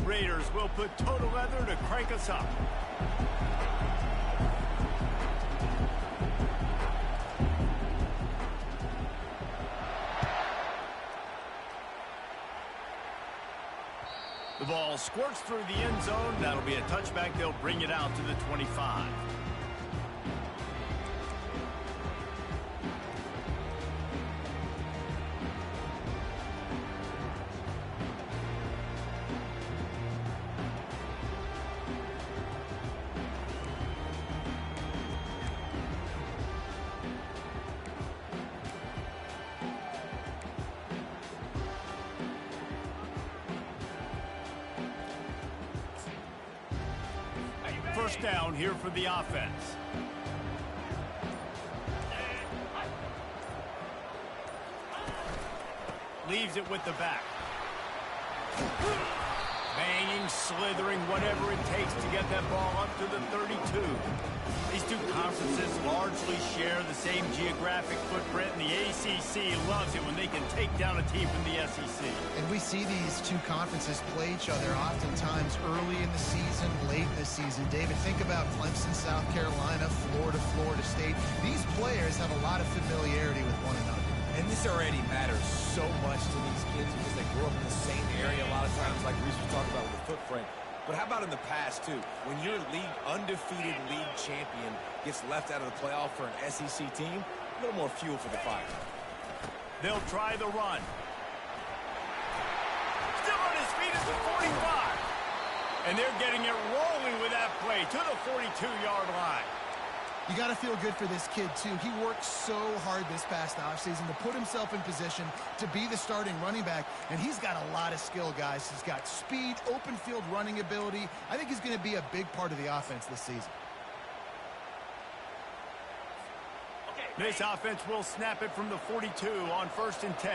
Red Raiders will put total leather to crank us up. The ball squirts through the end zone. That'll be a touchback. They'll bring it out to the 25. First down here for the offense. Leaves it with the back. Banging, slithering, whatever it takes to get that ball up to the 32. These two conferences largely share the same geographic footprint, and the ACC loves it when they can take down a team from the SEC. And we see these two conferences play each other oftentimes early in the season, late in the season. David, think about Clemson, South Carolina, Florida, Florida State. These players have a lot of familiarity with one another. And this already matters so much to these kids because they grew up in the same area a lot of times, like Reese was talking about with the footprint. But how about in the past, too? When your undefeated league champion gets left out of the playoff for an SEC team, a little more fuel for the fire. They'll try the run. Still on his feet at the 45. And they're getting it rolling with that play to the 42-yard line. You got to feel good for this kid, too. He worked so hard this past offseason to put himself in position to be the starting running back, and he's got a lot of skill, guys. He's got speed, open field running ability. I think he's going to be a big part of the offense this season. This offense will snap it from the 42 on 1st and 10.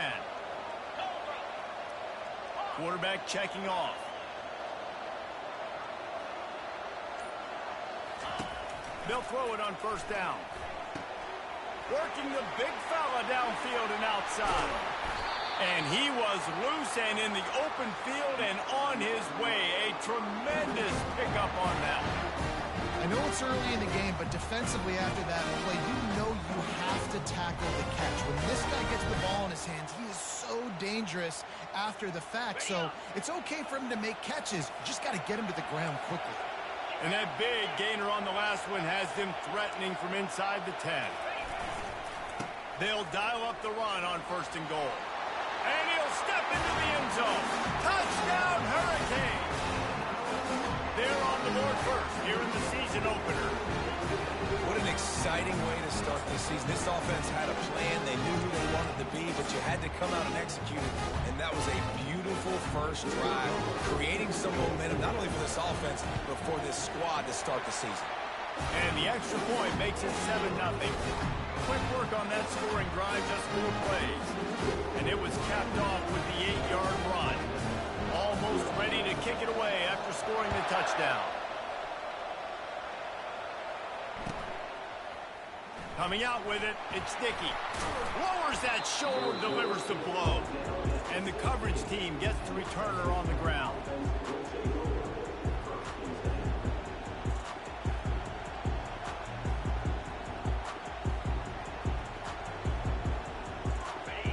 Quarterback checking off. They'll throw it on 1st down. Working the big fella downfield and outside. And he was loose and in the open field and on his way. A tremendous pickup on that. I know it's early in the game, but defensively after that play, you know you have to tackle the catch. When this guy gets the ball in his hands, he is so dangerous after the fact. So it's okay for him to make catches. You just got to get him to the ground quickly. And that big gainer on the last one has them threatening from inside the 10. They'll dial up the run on 1st and goal. And he'll step into the end zone. Touchdown, Hurricane! They're on the board first here in the season opener. What an exciting way to start this season. This offense had a plan. They knew who they wanted to be, but you had to come out and execute it. And that was a beautiful first drive, creating some momentum, not only for this offense, but for this squad to start the season. And the extra point makes it 7-0. Quick work on that scoring drive, just 4 plays. And it was capped off with the 8-yard run. Almost ready to kick it away after scoring the touchdown. Coming out with it, it's Dickey. Lowers that shoulder, delivers the blow. And the coverage team gets the returner on the ground.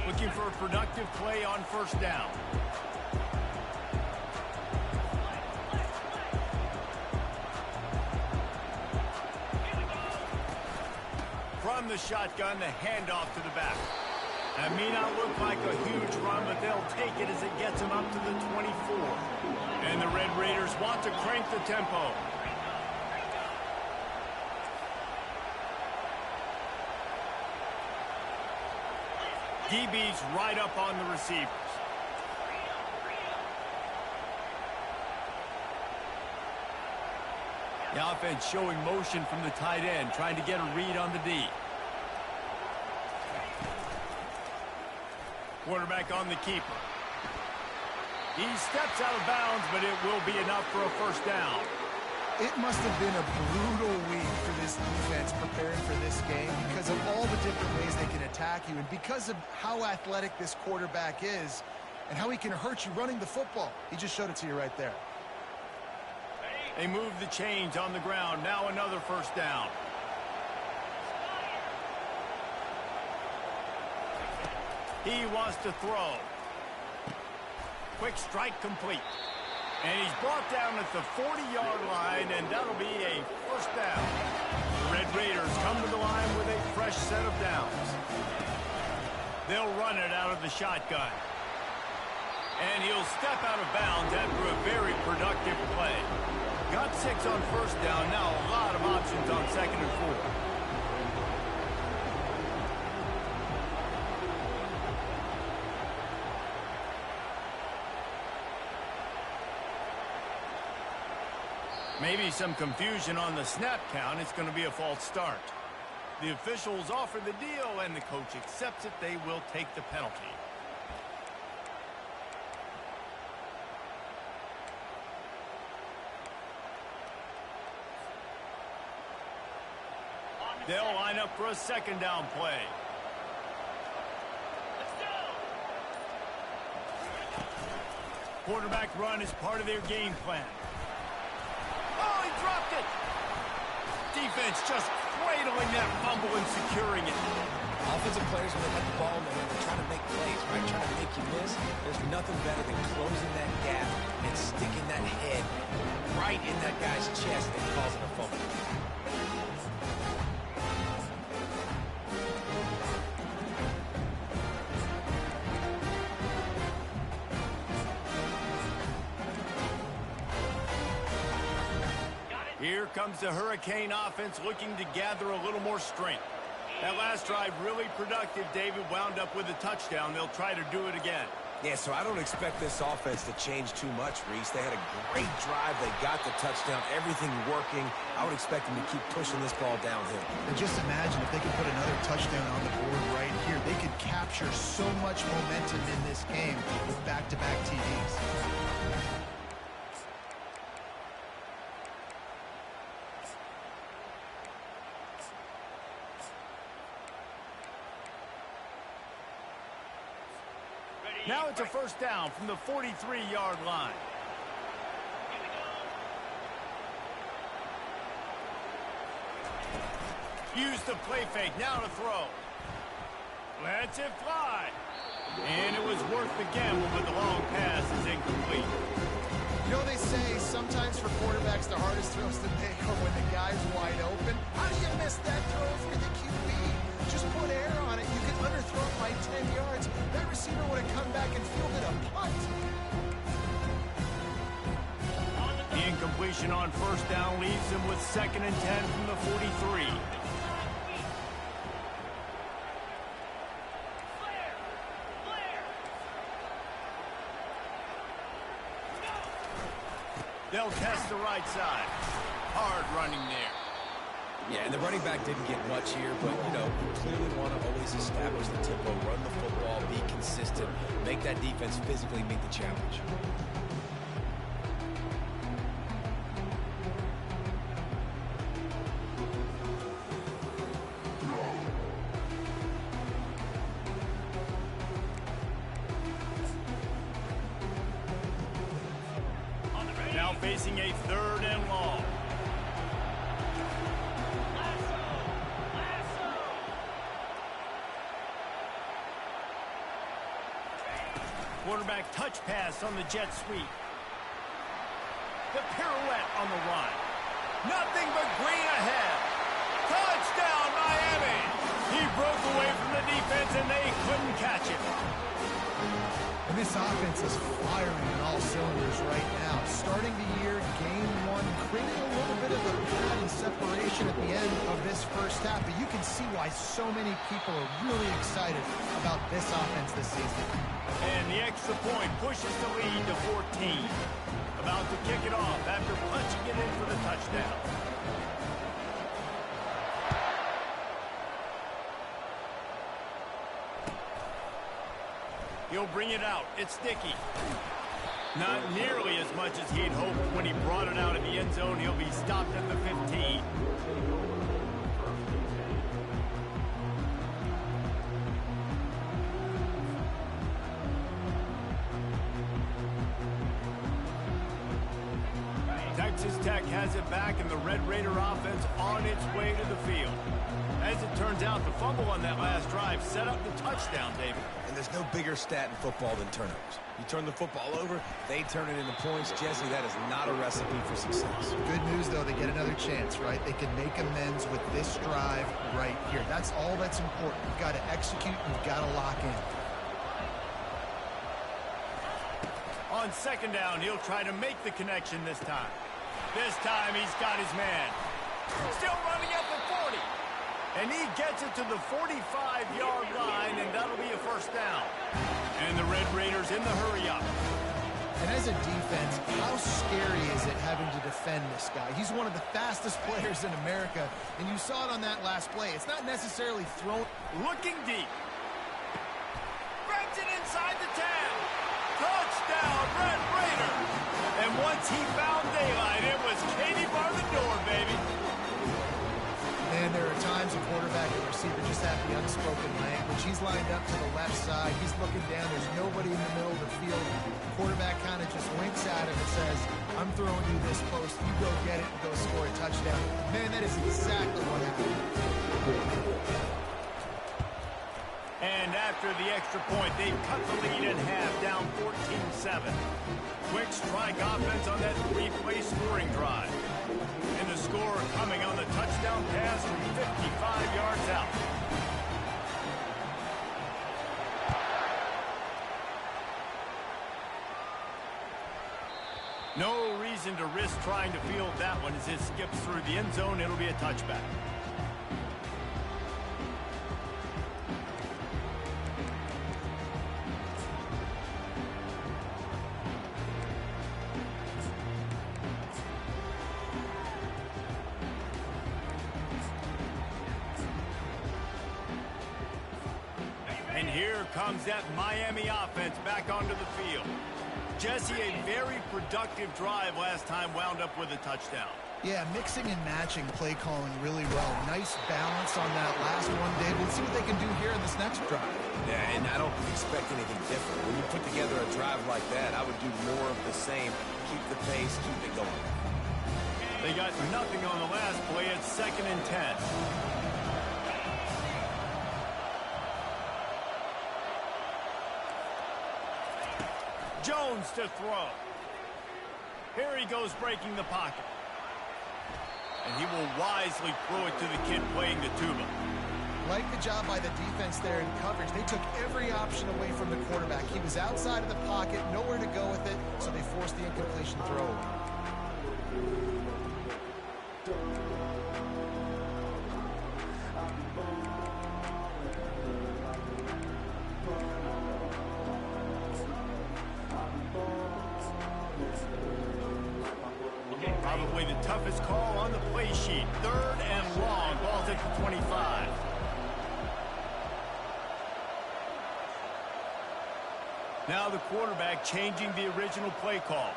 Looking for a productive play on 1st down. From the shotgun, the handoff to the back. That may not look like a huge run, but they'll take it as it gets them up to the 24. And the Red Raiders want to crank the tempo. DB's right up on the receivers. The offense showing motion from the tight end, trying to get a read on the D. Quarterback on the keeper. He steps out of bounds, but it will be enough for a 1st down. It must have been a brutal week for this defense preparing for this game because of all the different ways they can attack you and because of how athletic this quarterback is and how he can hurt you running the football. He just showed it to you right there. They move the chains on the ground. Now another first down. He wants to throw. Quick strike complete. And he's brought down at the 40-yard line, and that'll be a first down. The Red Raiders come to the line with a fresh set of downs. They'll run it out of the shotgun. And he'll step out of bounds after a very productive play. Got 6 on first down. Now a lot of options on 2nd and 4. Maybe some confusion on the snap count. It's going to be a false start. The officials offer the deal, and the coach accepts it. They will take the penalty. They'll line up for a 2nd down play. Quarterback run is part of their game plan. Oh, he dropped it. Defense just cradling that fumble and securing it. Offensive players, when they get the ball in their hand, they're trying to make plays, right? Trying to make you miss. There's nothing better than closing that gap and sticking that head right in that guy's chest and causing a fumble. Here comes the Hurricane offense looking to gather a little more strength. That last drive really productive. David wound up with a touchdown. They'll try to do it again. Yeah, so I don't expect this offense to change too much, Reese. They had a great drive. They got the touchdown. Everything working. I would expect them to keep pushing this ball downhill. And just imagine if they could put another touchdown on the board right here. They could capture so much momentum in this game with back-to-back TDs. Now it's a first down from the 43-yard line. Use the play fake. Now to throw. Lets it fly. And it was worth the gamble, but the long pass is incomplete. You know, they say sometimes for quarterbacks the hardest throws to make are when the guy's wide open. How do you miss that throw if you're the QB? Just put air on it. You can underthrow it by 10 yards. That receiver would have come back and fielded a punt. The incompletion on first down leaves him with 2nd and 10 from the 43. They'll test the right side. Hard running there. Yeah, and the running back didn't get much here, but, you know, you clearly want to always establish the tempo, run the football, be consistent, make that defense physically meet the challenge. Now facing a 3rd and long. Quarterback touch pass on the jet sweep. The pirouette on the run. Nothing but green ahead. Touchdown, Miami! He broke away from the defense, and they couldn't catch it. And this offense is firing on all cylinders right now. Starting the year, game 1, creating a little bit of a pad and separation at the end of this first half. But you can see why so many people are really excited about this offense this season. And the extra point pushes the lead to 14. About to kick it off after punching it in for the touchdown. He'll bring it out. It's Dickey. Not nearly as much as he'd hoped when he brought it out of the end zone. He'll be stopped at the 15. Texas Tech quarterback has it back, and the Red Raider offense on its way to the field. As it turns out, the fumble on that last drive set up the touchdown, David. And there's no bigger stat in football than turnovers. You turn the football over, they turn it into points. Jesse, that is not a recipe for success. Good news, though, they get another chance, right? They can make amends with this drive right here. That's all that's important. You've got to execute, you've got to lock in. On second down, he'll try to make the connection this time. This time, he's got his man. Still running at the 40. And he gets it to the 45-yard line, and that'll be a first down. And the Red Raiders in the hurry-up. And as a defense, how scary is it having to defend this guy? He's one of the fastest players in America, and you saw it on that last play. It's not necessarily thrown. Looking deep. Grabs it inside the 10. Touchdown, Red Raiders. And once he found daylight, it was Katie bar the door, baby. And there are times a quarterback and receiver just have the unspoken language. He's lined up to the left side. He's looking down. There's nobody in the middle of the field. The quarterback kind of just winks at him and says, I'm throwing you this post. You go get it and go score a touchdown. Man, that is exactly what happened. And after the extra point, they've cut the lead in half, down 14-7. Quick strike offense on that three-play scoring drive. And the score coming on the touchdown pass from 55 yards out. No reason to risk trying to field that one as it skips through the end zone. It'll be a touchback. And here comes that Miami offense back onto the field. Jesse, a very productive drive last time, wound up with a touchdown. Yeah, mixing and matching play calling really well. Nice balance on that last one, Dave. Let's see what they can do here in this next drive. Yeah, and I don't expect anything different. When you put together a drive like that, I would do more of the same. Keep the pace, keep it going. They got nothing on the last play. It's 2nd and 10. Jones to throw. Here he goes breaking the pocket. And he will wisely throw it to the kid playing the tuba. Like the job by the defense there in coverage. They took every option away from the quarterback. He was outside of the pocket, nowhere to go with it, so they forced the incompletion throw. Probably the toughest call on the play sheet. 3rd and long. Ball's at the 25. Now the quarterback changing the original play call.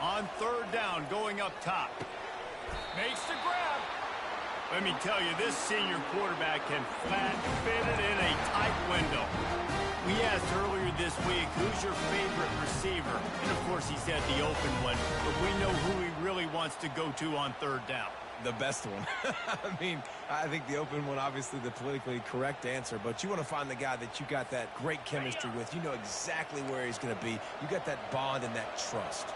On 3rd down, going up top. Makes the grab. Let me tell you, this senior quarterback can flat fit it in a tight window. We asked earlier this week, who's your favorite receiver? And, of course, he said the open one. But we know who he really wants to go to on 3rd down. The best one. I mean, I think the open one, obviously the politically correct answer, but you want to find the guy that you got that great chemistry with. You know exactly where he's going to be. You got that bond and that trust.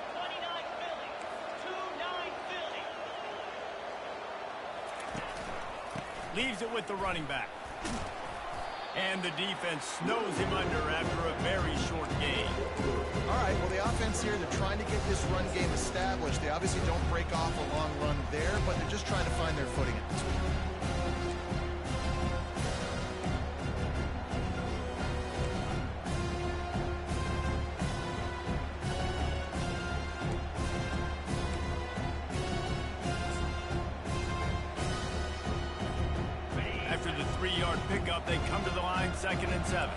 Leaves it with the running back. And the defense snows him under after a very short gain. All right, well, the offense here, they're trying to get this run game established. They obviously don't break off a long run there, but they're just trying to find their footing at this point. After the 3-yard pickup, they come to the line, 2nd and 7.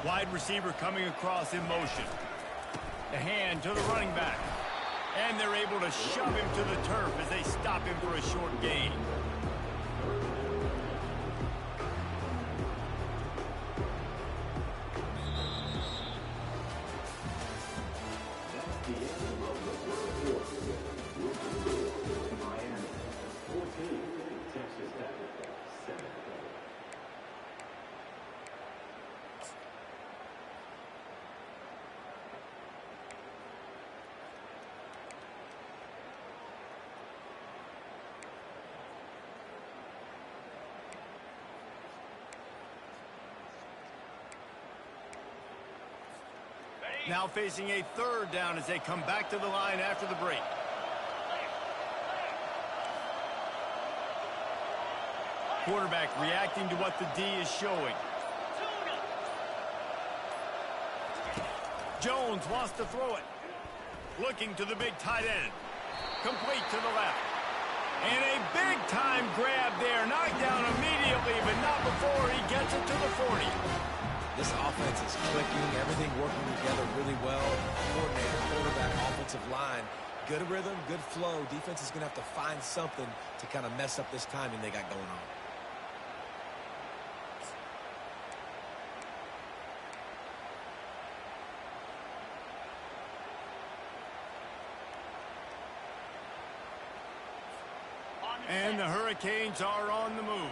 Wide receiver coming across in motion. The hand to the running back. And they're able to shove him to the turf as they stop him for a short gain. Now facing a third down as they come back to the line after the break. Quarterback reacting to what the D is showing. Jones wants to throw it. Looking to the big tight end. Complete to the left. And a big-time grab there. Knocked down immediately, but not before he gets it to the 40. This offense is clicking, everything working together really well. Coordinator, quarterback, offensive line, good rhythm, good flow. Defense is going to have to find something to kind of mess up this timing they got going on. And the Hurricanes are on the move.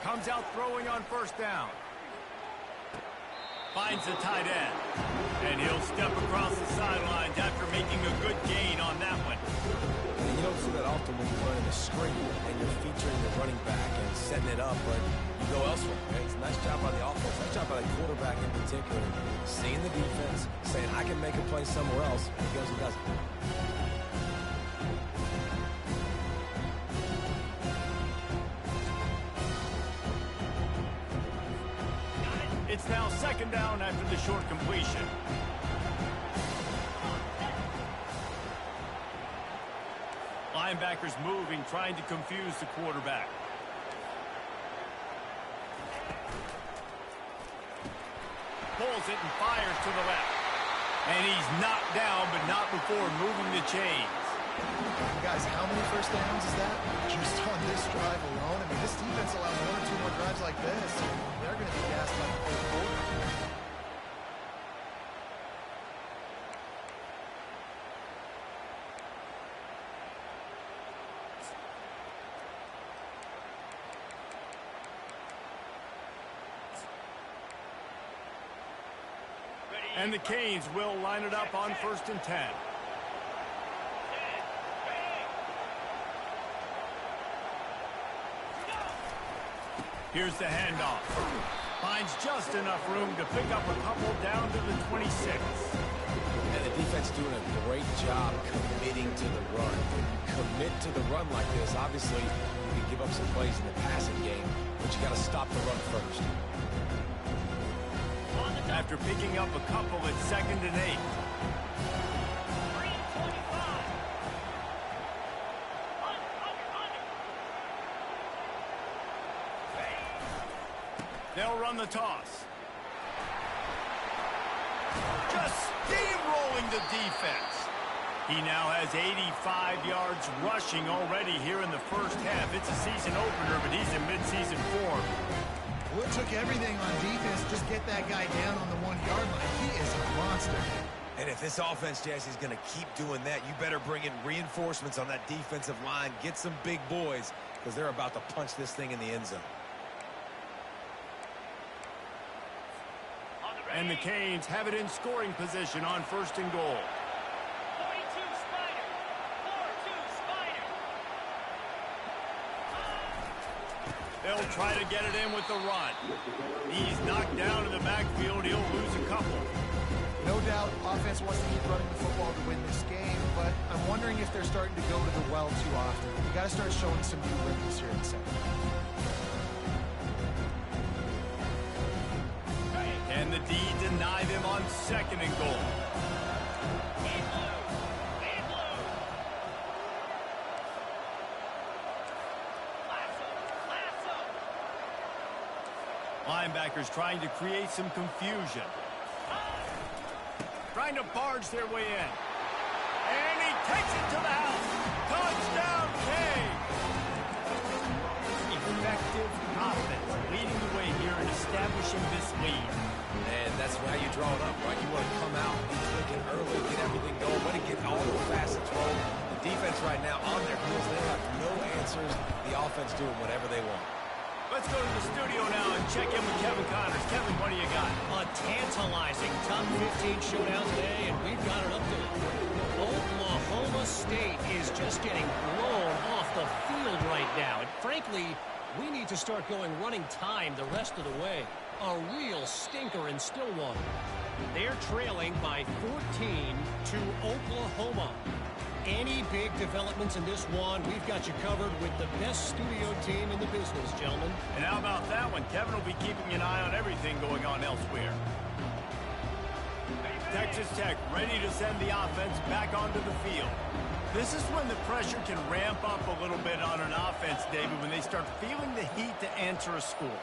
Comes out throwing on first down. Finds the tight end. And he'll step across the sidelines after making a good gain on that one. And you don't see that often when you're running a screen and you're featuring the running back and setting it up, but you go elsewhere. Okay? It's a nice job by the offense. Nice job by the quarterback in particular. Seeing the defense, saying, I can make a play somewhere else. And he goes and does it. It's now second down after the short completion. Linebackers moving, trying to confuse the quarterback. Pulls it and fires to the left. And he's knocked down, but not before moving the chains. Guys, how many first downs is that? Just on this drive alone. I mean, this defense allows one or two more drives like this. They're going to be gassed by the fourth quarter. And the Canes will line it up on 1st and 10. Here's the handoff. Finds just enough room to pick up a couple down to the 26. And the defense doing a great job committing to the run. When you commit to the run like this, obviously you can give up some plays in the passing game, but you got to stop the run first. After picking up a couple at 2nd and 8. They'll run the toss. Just steamrolling the defense. He now has 85 yards rushing already here in the first half. It's a season opener, but he's in midseason form. Well, it took everything on defense. Just get that guy down on the 1-yard line. He is a monster. And if this offense, Jesse, is going to keep doing that, you better bring in reinforcements on that defensive line. Get some big boys, because they're about to punch this thing in the end zone. And the Canes have it in scoring position on 1st and goal. 42 Spider. 4-2 Spider. They'll try to get it in with the run. He's knocked down in the backfield. He'll lose a couple. No doubt, offense wants to keep running the football to win this game, but I'm wondering if they're starting to go to the well too often. You got to start showing some new rhythms here in the second. Can the D deny them on 2nd and goal? In blue. In blue. Lasso. Lasso. Linebackers trying to create some confusion. Trying to barge their way in. And he takes it to the house. Touchdown, Kane. Effective offense leading the way here and establishing this lead. And that's how you draw it up, right? You want to come out, be clicking early, get everything going, want to get all the facets rolling. The defense right now on their heels, they have no answers. The offense doing whatever they want. Let's go to the studio now and check in with Kevin Connors. Kevin, what do you got? A tantalizing top 15 showdown today, and we've got an update. Oklahoma State is just getting blown off the field right now. And frankly, we need to start going running time the rest of the way. A real stinker in Stillwater. They're trailing by 14 to Oklahoma. Any big developments in this one, we've got you covered with the best studio team in the business, gentlemen. And how about that one? Kevin will be keeping an eye on everything going on elsewhere. Texas Tech ready to send the offense back onto the field. This is when the pressure can ramp up a little bit on an offense, David, when they start feeling the heat to answer a score.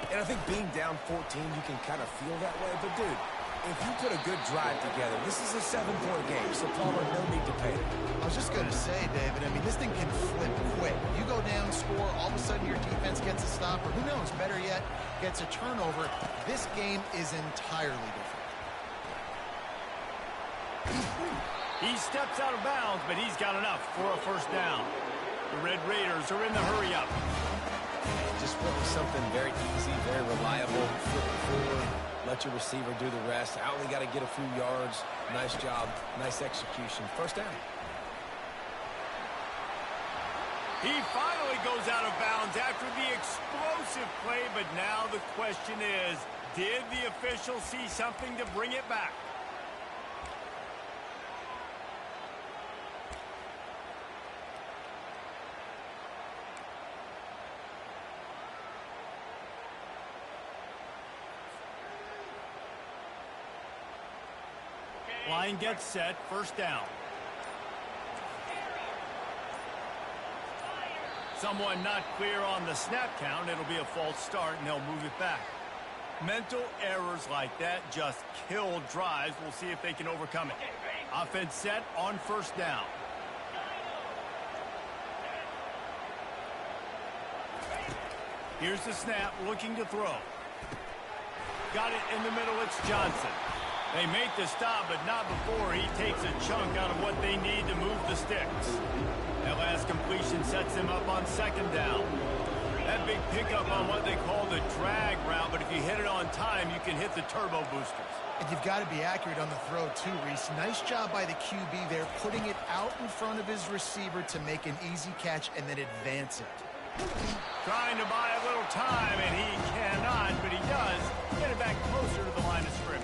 And I think being down 14, you can kind of feel that way. But, dude, if you put a good drive together, this is a 7-point game, so Palmer, no need to panic. I was just going to say, David, I mean, this thing can flip quick. You go down, score, all of a sudden your defense gets a stop, or who knows, better yet, gets a turnover. This game is entirely different. He steps out of bounds, but he's got enough for a first down. The Red Raiders are in the hurry-up. Just flip something very easy, very reliable. Flip it forward, let your receiver do the rest. I only got to get a few yards. Nice job, nice execution. First down. He finally goes out of bounds after the explosive play, but now the question is, did the official see something to bring it back? Line gets set, first down. Someone not clear on the snap count. It'll be a false start, and they'll move it back. Mental errors like that just kill drives. We'll see if they can overcome it. Offense set on first down. Here's the snap, looking to throw. Got it in the middle, it's Johnson. They make the stop, but not before he takes a chunk out of what they need to move the sticks. That last completion sets him up on second down. That big pickup on what they call the drag route, but if you hit it on time, you can hit the turbo boosters. And you've got to be accurate on the throw, too, Reese. Nice job by the QB there, putting it out in front of his receiver to make an easy catch and then advance it. Trying to buy a little time, and he cannot, but he does get it back closer to the line of scrimmage.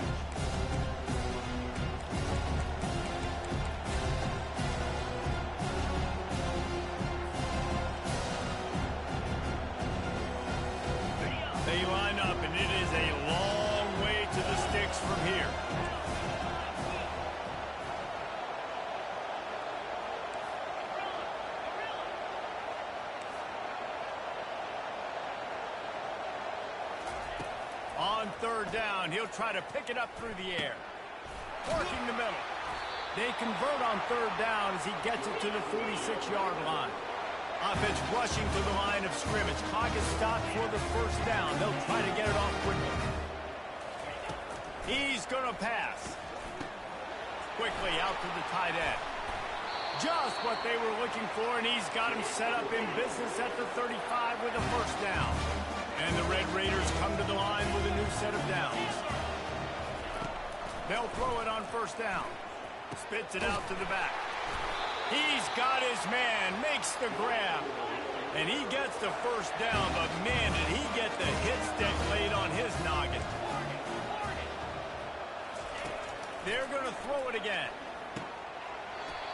They line up, and it is a long way to the sticks from here. On third down, he'll try to pick it up through the air. Working the middle. They convert on third down as he gets it to the 46-yard line. Offense rushing to the line of scrimmage. Clock is stopped for the first down. They'll try to get it off quickly. He's going to pass. Quickly out to the tight end. Just what they were looking for, and he's got him set up in business at the 35 with a first down. And the Red Raiders come to the line with a new set of downs. They'll throw it on first down. Spits it out to the back. He's got his man, makes the grab, and he gets the first down, but man, did he get the hit stick laid on his noggin. They're going to throw it again.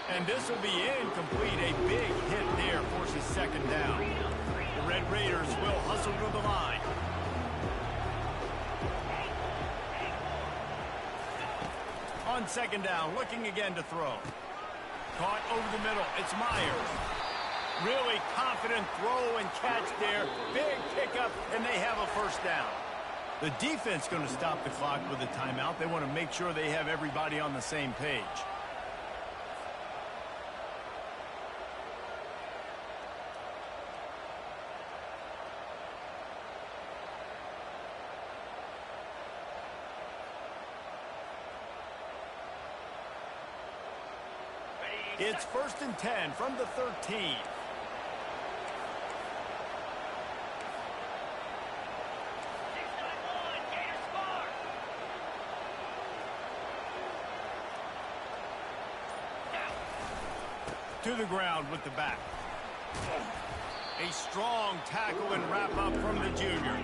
And this will be incomplete. A big hit there forces second down. The Red Raiders will hustle to the line. On second down, looking again to throw. Caught over the middle. It's Myers. Really confident throw and catch there. Big pickup, and they have a first down. The defense going to stop the clock with a timeout. They want to make sure they have everybody on the same page. It's 1st and 10 from the 13. To the ground with the back. A strong tackle and wrap up from the junior.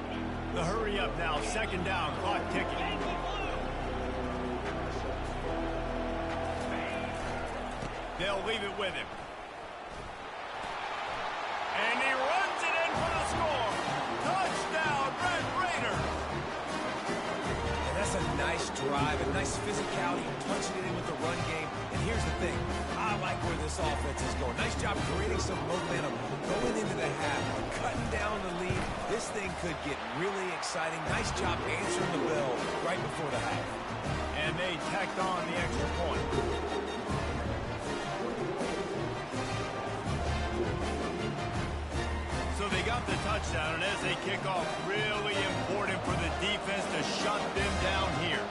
The hurry up now, 2nd down, clock ticking. They'll leave it with him. And he runs it in for the score. Touchdown, Red Raider. And that's a nice drive, a nice physicality, punching it in with the run game. And here's the thing. I like where this offense is going. Nice job creating some momentum, going into the half, cutting down the lead. This thing could get really exciting. Nice job answering the bell right before the half. And they tacked on the extra point. So they got the touchdown, and as they kick off, really important for the defense to shut them down here.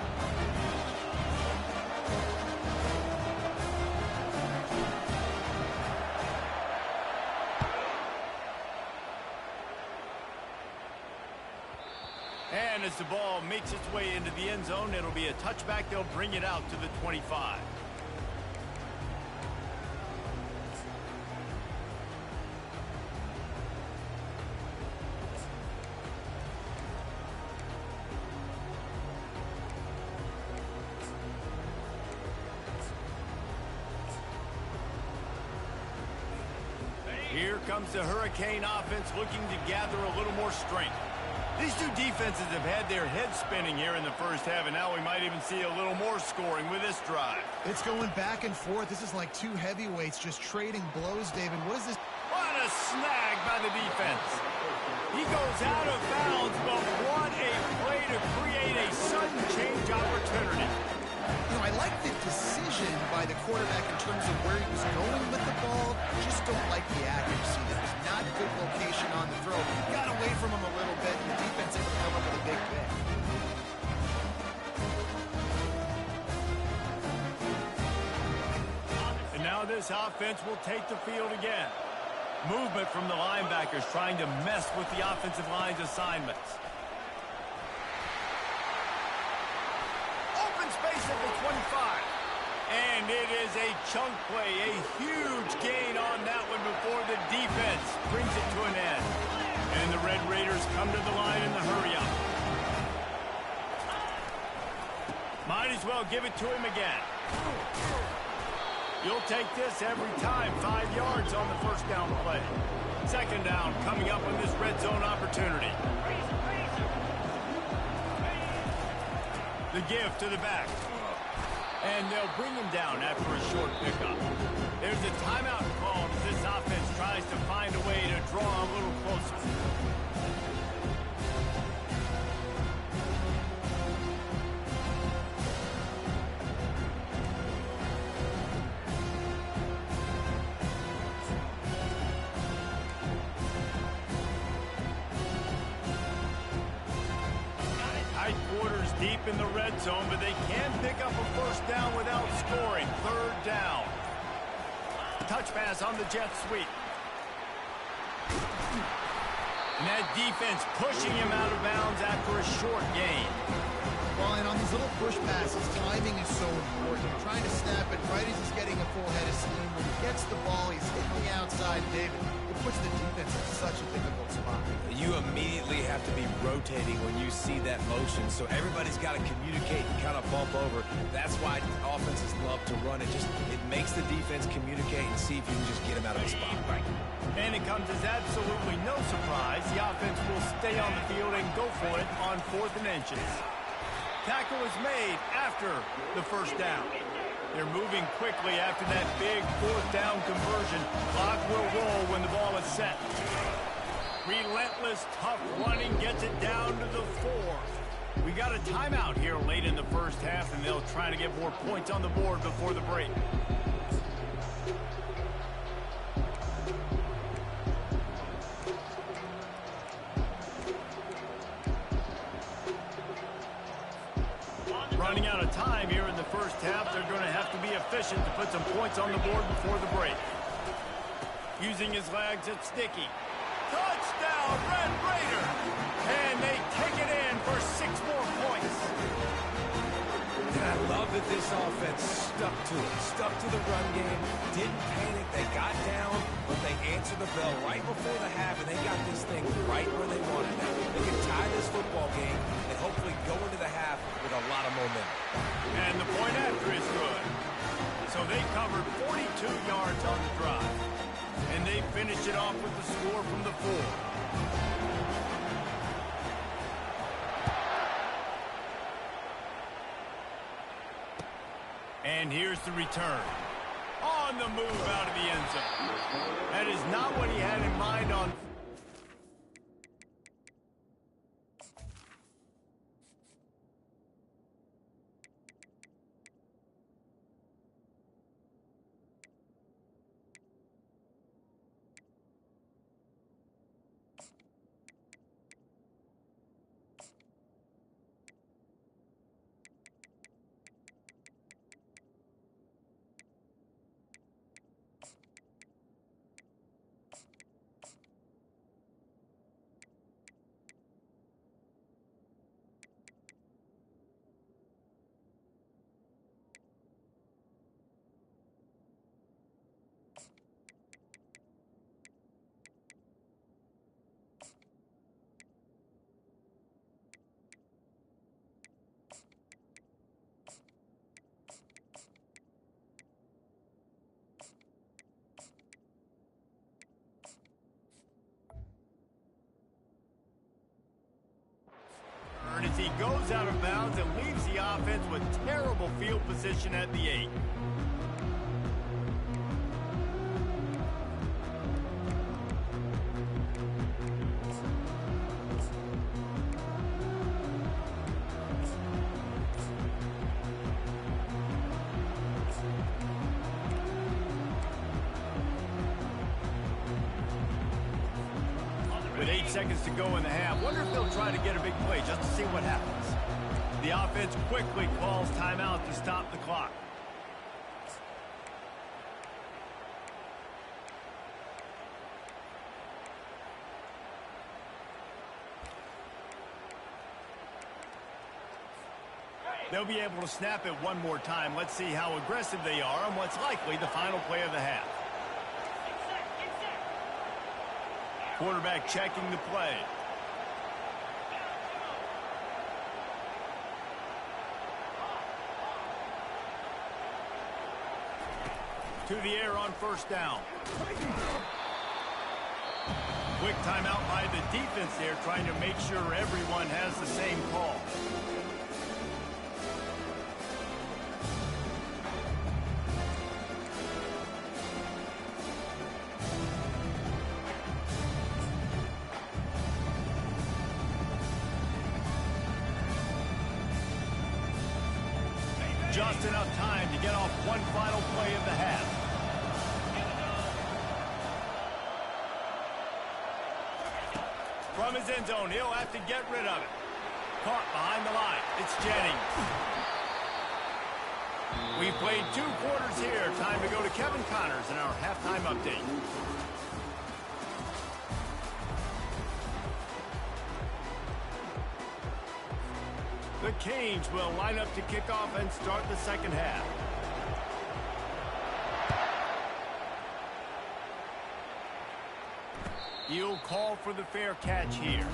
And as the ball makes its way into the end zone, it'll be a touchback. They'll bring it out to the 25. Here comes the Hurricane offense looking to gather a little more strength. These two defenses have had their heads spinning here in the first half, and now we might even see a little more scoring with this drive. It's going back and forth. This is like two heavyweights just trading blows, David. What is this? What a snag by the defense. He goes out of bounds, but what a play to create a sudden change opportunity. You know, I like the decision by the quarterback in terms of where he was going with the ball. Just don't like the accuracy. There was not good location on the throw. Got away from him a little bit, and the defense able to come up with a big pick. And now this offense will take the field again. Movement from the linebackers trying to mess with the offensive line's assignments. Open space at the 25. And it is a chunk play, a huge gain on that one before the defense brings it to an end. And the Red Raiders come to the line in the hurry-up. Might as well give it to him again. You'll take this every time. 5 yards on the first down play. 2nd down coming up on this red zone opportunity. The give to the back. And they'll bring him down after a short pickup. There's a timeout called as this offense tries to find a way to draw a little closer. Tight quarters deep in the red zone, but they can pick up a first down without scoring. 3rd down. Touch pass on the jet sweep. And that defense pushing him out of bounds after a short gain. Well, and on these little push passes, timing is so important. You're trying to snap it right as he's getting a full head of steam. When he gets the ball, he's hitting the outside, David. It puts the defense in such a difficult spot. You immediately have to be rotating when you see that motion, so everybody's got to communicate and kind of bump over. That's why offenses love to run it. It makes the defense communicate and see if you can just get him out of the spot. Right. And it comes as absolutely no surprise. The offense will stay on the field and go for it on 4th and inches. Tackle is made after the first down. They're moving quickly after that big 4th down conversion. Clock will roll when the ball is set. Relentless, tough running gets it down to the 4. We got a timeout here late in the first half, and they'll try to get more points on the board before the break. Running out of time here in the first half, they're going to have to be efficient to put some points on the board before the break. Using his legs, it's Sticky. Touchdown, Red Raider! And they take it in for 6 more points. And I love that this offense stuck to it, stuck to the run game, didn't panic, they got down, but they answered the bell right before the half, and they got this thing right where they wanted it. They can tie this football game and hopefully go into the half with a lot of momentum. And the point after is good. So they covered 42 yards on the drive. And they finished it off with the score from the 4. And here's the return. On the move out of the end zone. That is not what he had in mind on... As he goes out of bounds and leaves the offense with terrible field position at the 8. With 8 seconds to go in the half, wonder if they'll try to get a big play just to see what happens. The offense quickly calls timeout to stop the clock. They'll be able to snap it one more time. Let's see how aggressive they are on what's likely the final play of the half. Quarterback checking the play. To the air on first down. Quick timeout by the defense there, trying to make sure everyone has the same call. Just enough time to get off one final play of the half. From his end zone, he'll have to get rid of it. Caught behind the line. It's Jennings. We've played 2 quarters here. Time to go to Kevin Connors in our halftime update. The Canes will line up to kick off and start the second half. He'll call for the fair catch here.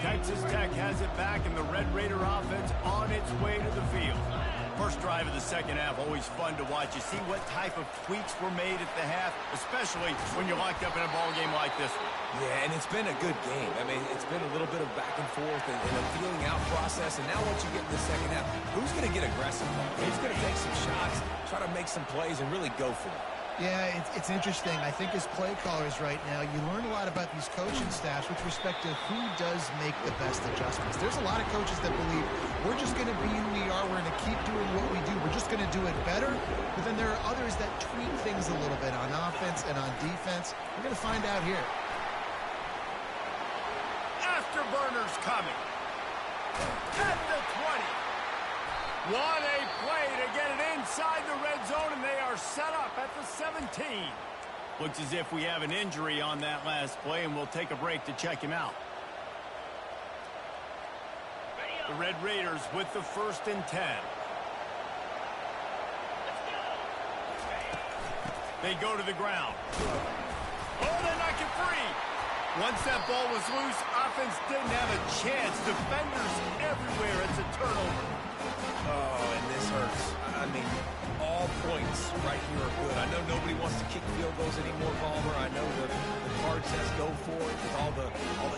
Texas Tech has it back, and the Red Raider offense on its way to the field. First drive of the second half, always fun to watch. You see what type of tweaks were made at the half, especially when you're locked up in a ball game like this one. Yeah, and it's been a good game. I mean, it's been a little bit of back and forth and a feeling out process. And now once you get in the second half, who's going to get aggressive? Who's going to take some shots, try to make some plays, and really go for it? Yeah, it's interesting. I think as play callers right now, you learn a lot about these coaching staffs with respect to who does make the best adjustments. There's a lot of coaches that believe we're just going to be who we are. We're going to keep doing what we do. We're just going to do it better. But then there are others that tweak things a little bit on offense and on defense. We're going to find out here. Afterburners coming. At the 20. What a play to get it inside the red zone, and they are set up at the 17. Looks as if we have an injury on that last play, and we'll take a break to check him out. The Red Raiders with the 1st and 10. They go to the ground. Oh, they knock it free. Once that ball was loose, offense didn't have a chance. Defenders everywhere. It's a turnover. Oh, and this hurts. I mean, all points right here are good. I know nobody wants to kick field goals anymore, Palmer. I know the card says go for it with all the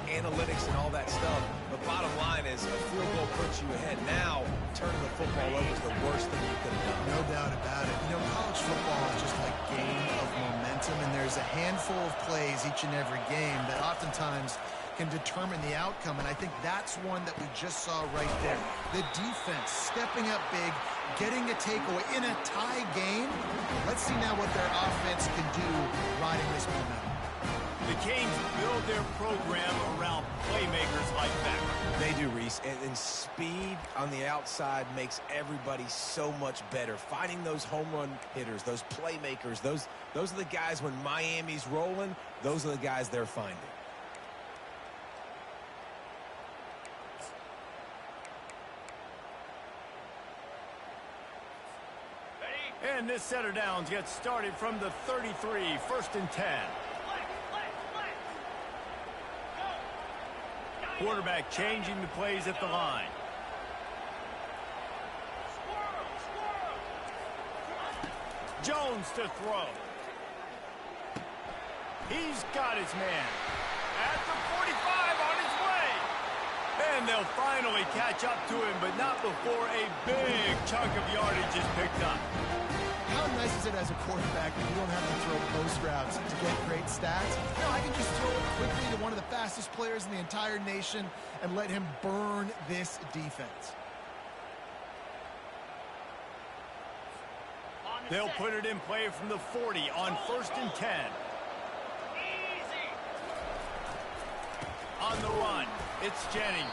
analytics and all that stuff. But bottom line is a field goal puts you ahead. Now, turning the football over is the worst thing you could have done. No doubt about it. You know, college football is just a game of momentum, and there's a handful of plays each and every game that oftentimes can determine the outcome, and I think that's one that we just saw right there. The defense stepping up big, getting a takeaway in a tie game. Let's see now what their offense can do riding this momentum. The Canes build their program around playmakers like that. They do, Reese, and speed on the outside makes everybody so much better. Finding those home run hitters, those playmakers, those are the guys when Miami's rolling, those are the guys they're finding. And this set of downs gets started from the 33, 1st and 10. Quarterback changing the plays at the line. Jones to throw. He's got his man. At the 45 on his way. And they'll finally catch up to him, but not before a big chunk of yardage is picked up. How nice is it as a quarterback that you don't have to throw post routes to get great stats? No, I can just throw it quickly to one of the fastest players in the entire nation and let him burn this defense. They'll put it in play from the 40 on 1st and 10. On the run, it's Jennings.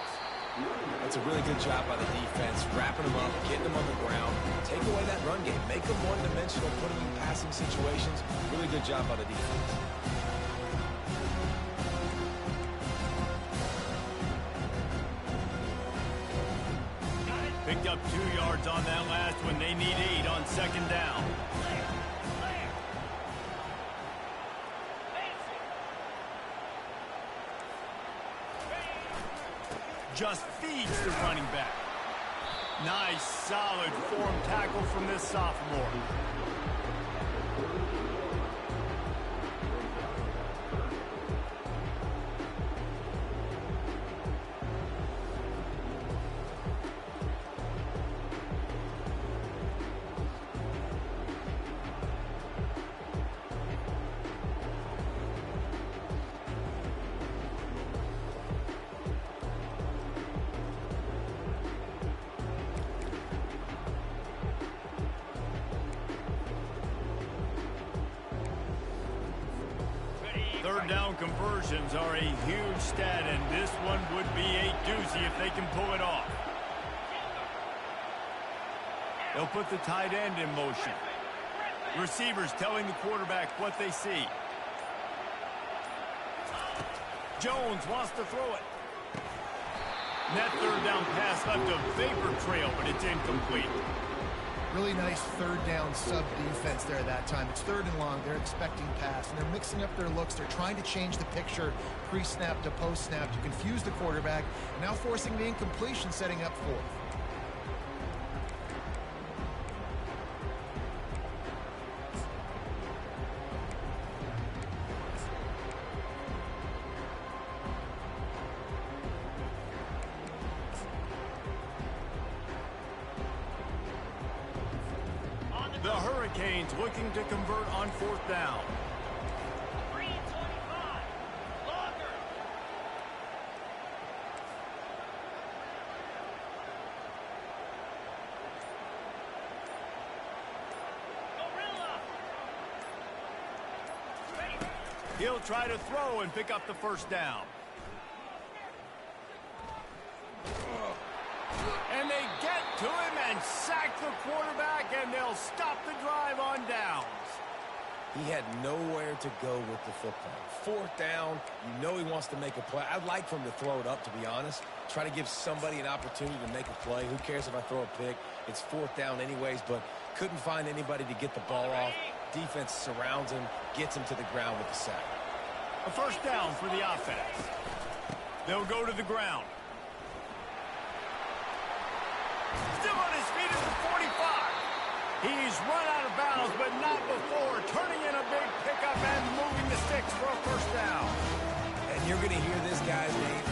That's a really good job by the defense, wrapping them up, getting them on the ground. Take away that run game. Make them one-dimensional, putting in passing situations. Really good job by the defense. Picked up 2 yards on that last one. They need 8 on 2nd down. Just feeds the running back. Nice, solid form tackle from this sophomore. Third down conversions are a huge stat, and this one would be a doozy if they can pull it off. They'll put the tight end in motion. Receivers telling the quarterback what they see. Jones wants to throw it. And that third down pass left a vapor trail, but it's incomplete. Really nice third down sub defense there that time. It's 3rd and long. They're expecting pass, and they're mixing up their looks. They're trying to change the picture pre-snap to post-snap to confuse the quarterback, now forcing the incompletion, setting up 4th. The Hurricanes looking to convert on 4th down. 3 and 25. Longer. Gorilla. Ready. He'll try to throw and pick up the 1st down. And they get to him and sack the quarterback, and they'll stop the drive on downs. He had nowhere to go with the football. 4th down, you know he wants to make a play. I'd like for him to throw it up, to be honest. Try to give somebody an opportunity to make a play. Who cares if I throw a pick? It's 4th down anyways, but couldn't find anybody to get the ball off. Defense surrounds him, gets him to the ground with the sack. A 1st down for the offense. They'll go to the ground. Still on his feet at the 45. He's run out of bounds, but not before turning in a big pickup and moving the sticks for a 1st down. And you're going to hear this guy's name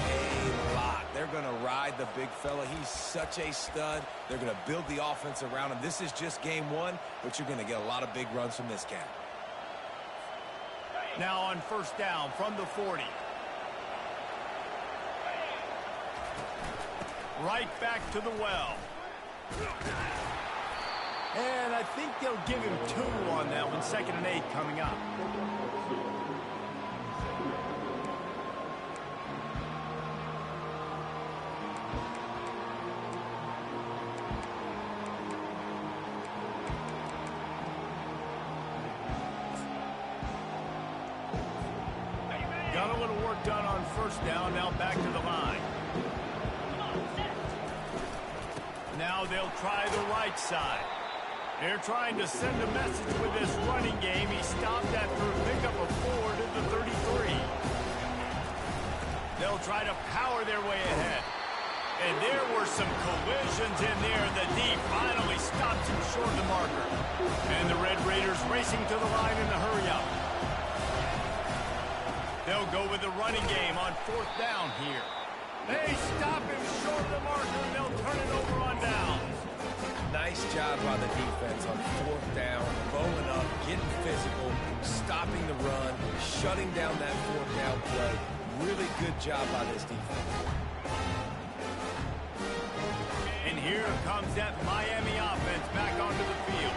a lot. They're going to ride the big fella. He's such a stud. They're going to build the offense around him. This is just game 1, but you're going to get a lot of big runs from this cat. Now on 1st down from the 40. Right back to the well. And I think they'll give him 2 on that one. 2nd and 8 coming up. Got a little work done on 1st down. Now back to the line. Now they'll try the right side. They're trying to send a message with this running game. He stopped after a pickup of 4 to the 33. They'll try to power their way ahead. And there were some collisions in there. The D finally stops him short of the marker. And the Red Raiders racing to the line in the hurry-up. They'll go with the running game on 4th down here. They stop him short of the marker, and they'll turn it over on downs. Nice job by the defense on 4th down, rolling up, getting physical, stopping the run, shutting down that 4th down play. Really good job by this defense. And here comes that Miami offense back onto the field.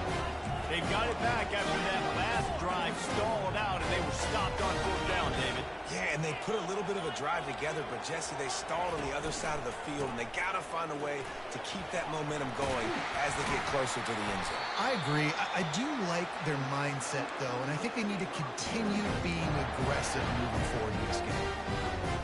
They got it back after that last drive stalled out, and they were stopped on 4th down, David. Yeah, and they put a little bit of a drive together, but, Jesse, they stalled on the other side of the field, and they got to find a way to keep that momentum going as they get closer to the end zone. I agree. I do like their mindset, though, and I think they need to continue being aggressive moving forward in this game.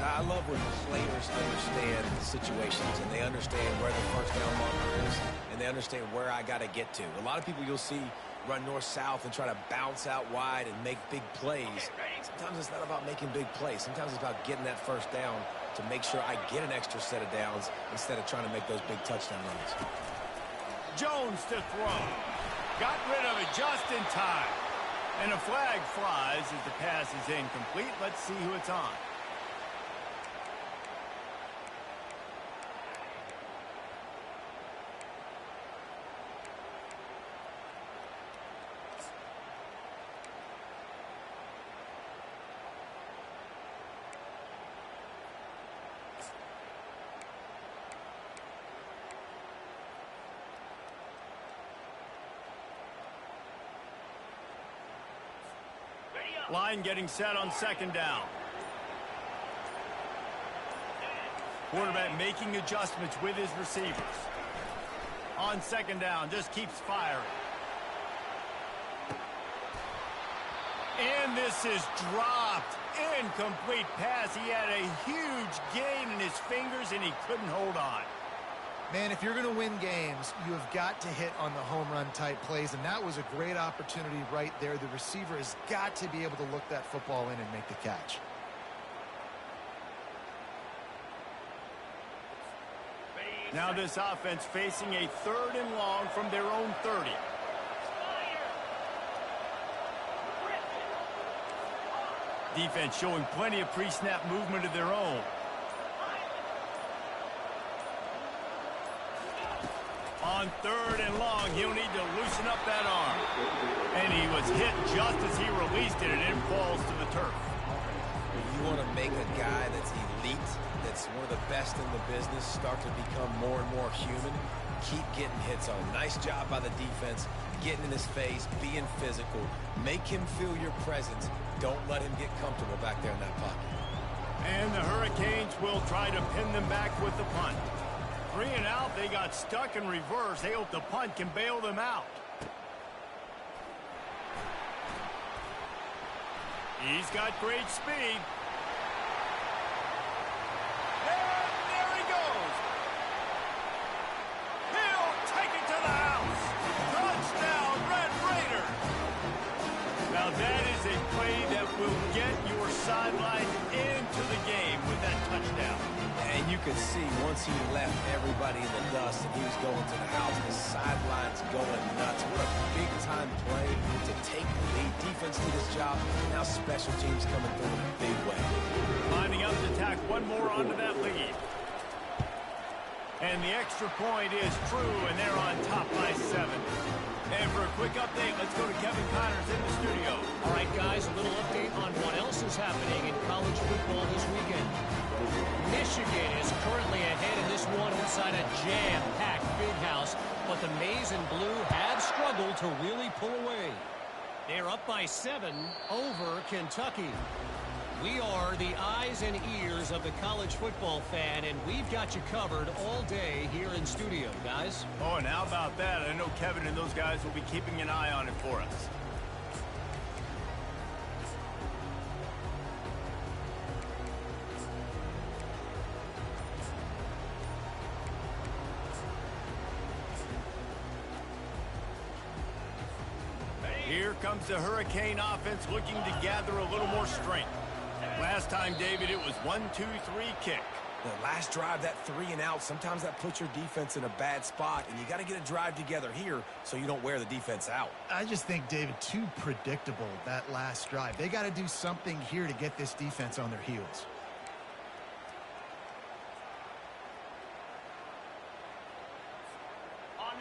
I love when players understand situations, and they understand where the 1st down marker is, and they understand where I got to get to. A lot of people you'll see run north-south and try to bounce out wide and make big plays. Sometimes it's not about making big plays. Sometimes it's about getting that 1st down to make sure I get an extra set of downs instead of trying to make those big touchdown runs. Jones to throw. Got rid of it just in time. And a flag flies as the pass is incomplete. Let's see who it's on. Line getting set on 2nd down. Quarterback making adjustments with his receivers. On 2nd down, just keeps firing. And this is dropped. Incomplete pass. He had a huge gain in his fingers, and he couldn't hold on. Man, if you're going to win games, you have got to hit on the home run type plays, and that was a great opportunity right there. The receiver has got to be able to look that football in and make the catch. Now this offense facing a 3rd and long from their own 30. Defense showing plenty of pre-snap movement of their own. On On 3rd and long, he'll need to loosen up that arm. And he was hit just as he released it, and it falls to the turf. You want to make a guy that's elite, that's one of the best in the business, start to become more and more human. Keep getting hits on him. Nice job by the defense, getting in his face, being physical. Make him feel your presence. Don't let him get comfortable back there in that pocket. And the Hurricanes will try to pin them back with the punt. 3 and out, they got stuck in reverse. They hope the punt can bail them out. He's got great speed. And there he goes. He'll take it to the house. Touchdown, Red Raiders. Now that is a play that will get your sideline into the game with that touchdown. And you could see once he left everybody in the dust and he was going to the house, the sidelines going nuts. What a big-time play to take the lead. Defense did his job. Now special teams coming through in a big way. Lining up to tack one more onto that lead. And the extra point is true, and they're on top by 7. And for a quick update, let's go to Kevin Connors in the studio. All right, guys, a little update on what else is happening in college football this weekend. Michigan is currently ahead in this one inside a jam-packed big house, but the Maize and Blue have struggled to really pull away. They're up by 7 over Kentucky. We are the eyes and ears of the college football fan, and we've got you covered all day here in studio, guys. Oh, and how about that? I know Kevin and those guys will be keeping an eye on it for us. Here comes the Hurricane offense looking to gather a little more strength. Last time, David, it was 1-2-3 kick. The last drive, that 3 and out, sometimes that puts your defense in a bad spot, and you got to get a drive together here so you don't wear the defense out. I just think, David, too predictable, that last drive. They got to do something here to get this defense on their heels.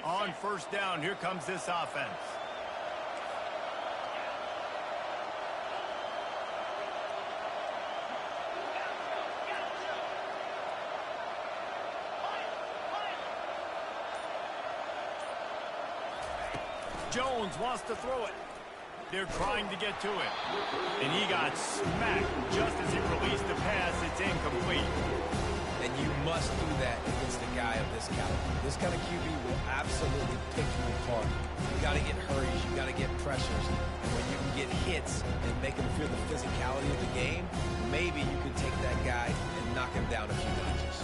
On 1st down, here comes this offense. Jones wants to throw it. They're trying to get to it. And he got smacked just as he released the pass. It's incomplete. And you must do that against a guy of this caliber. This kind of QB will absolutely pick you apart. You got to get hurries. You got to get pressures. And when you can get hits and make him feel the physicality of the game, maybe you can take that guy and knock him down a few notches.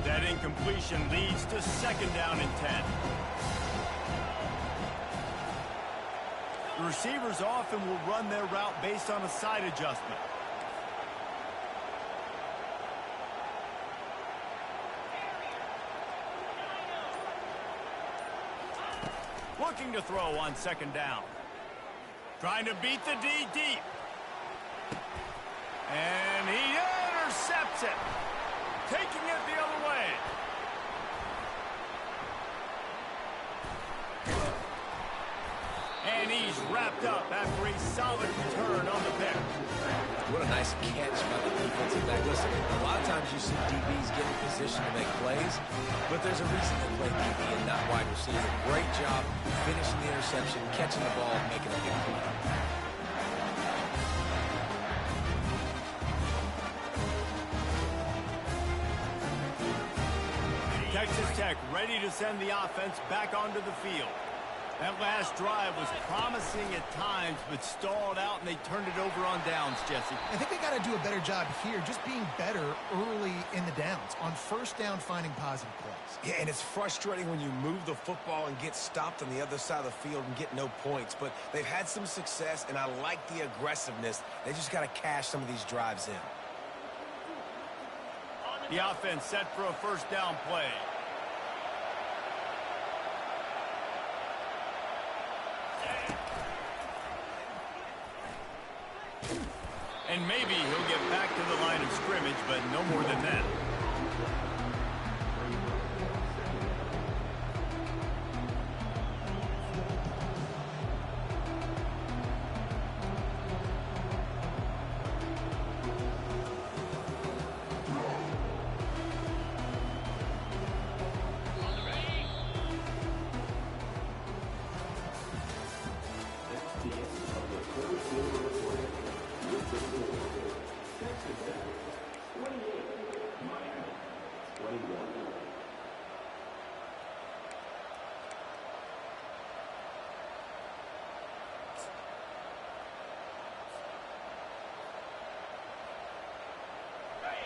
That incompletion leads to 2nd down and 10. The receivers often will run their route based on a side adjustment. Looking to throw on 2nd down. Trying to beat the D deep. And he intercepts it. Taking it the other way. And he's wrapped up after a solid return on the pick. What a nice catch by the defensive back. Listen, a lot of times you see DBs get in position to make plays, but there's a reason they play DB and not wide receiver. Great job finishing the interception, catching the ball, making a big play. Texas Tech ready to send the offense back onto the field. That last drive was promising at times, but stalled out, and they turned it over on downs, Jesse. I think they got to do a better job here, just being better early in the downs, on 1st down finding positive plays. Yeah, and it's frustrating when you move the football and get stopped on the other side of the field and get no points, but they've had some success, and I like the aggressiveness. They just got to cash some of these drives in. The offense set for a 1st down play. maybe he'll get back to the line of scrimmage, but no more than that.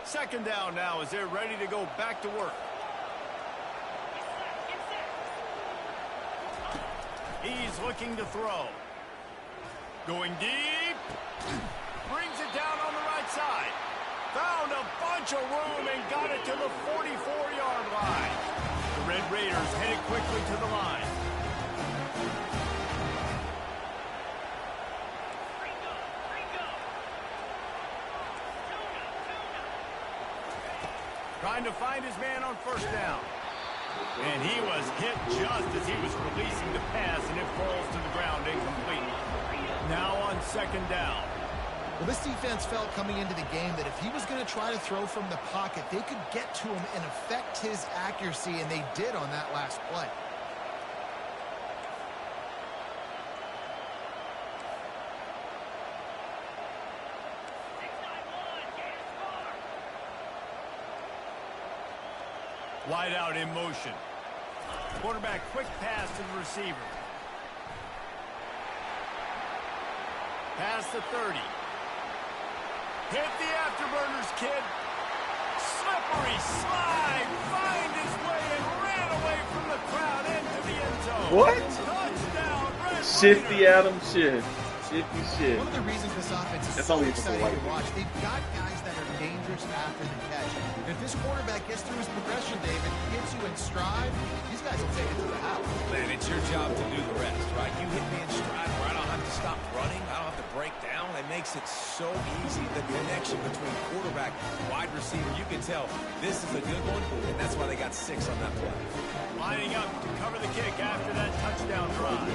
Second down now as they're ready to go back to work. He's looking to throw. Going deep. Brings it down on the right side. Found a bunch of room and got it to the 44-yard line. The Red Raiders headed quickly to the line. Trying to find his man on first down. And he was hit just as he was releasing the pass, and it falls to the ground incomplete. Now on second down. Well, this defense felt coming into the game that if he was going to try to throw from the pocket, they could get to him and affect his accuracy, and they did on that last play. Wide out in motion. Quarterback quick pass to the receiver. Pass to 30. Hit the afterburners, kid. Slippery slide. Find his way and ran away from the crowd into the end zone. What? Touchdown, Red Shifty Raiders. Adam Schiff. Shifty shit. One of the reasons this offense is That's so only exciting for to white watch, they've got guys that are dangerous after the catch. If this quarterback gets through his progression, David, gets you in stride, these guys will take it to the house. Man, it's your job to do the rest, right? You hit me in stride where I don't have to stop running. I don't have to break down. It makes it so easy. The connection between quarterback and wide receiver, you can tell this is a good one, and that's why they got 6 on that play. Lining up to cover the kick after that touchdown drive.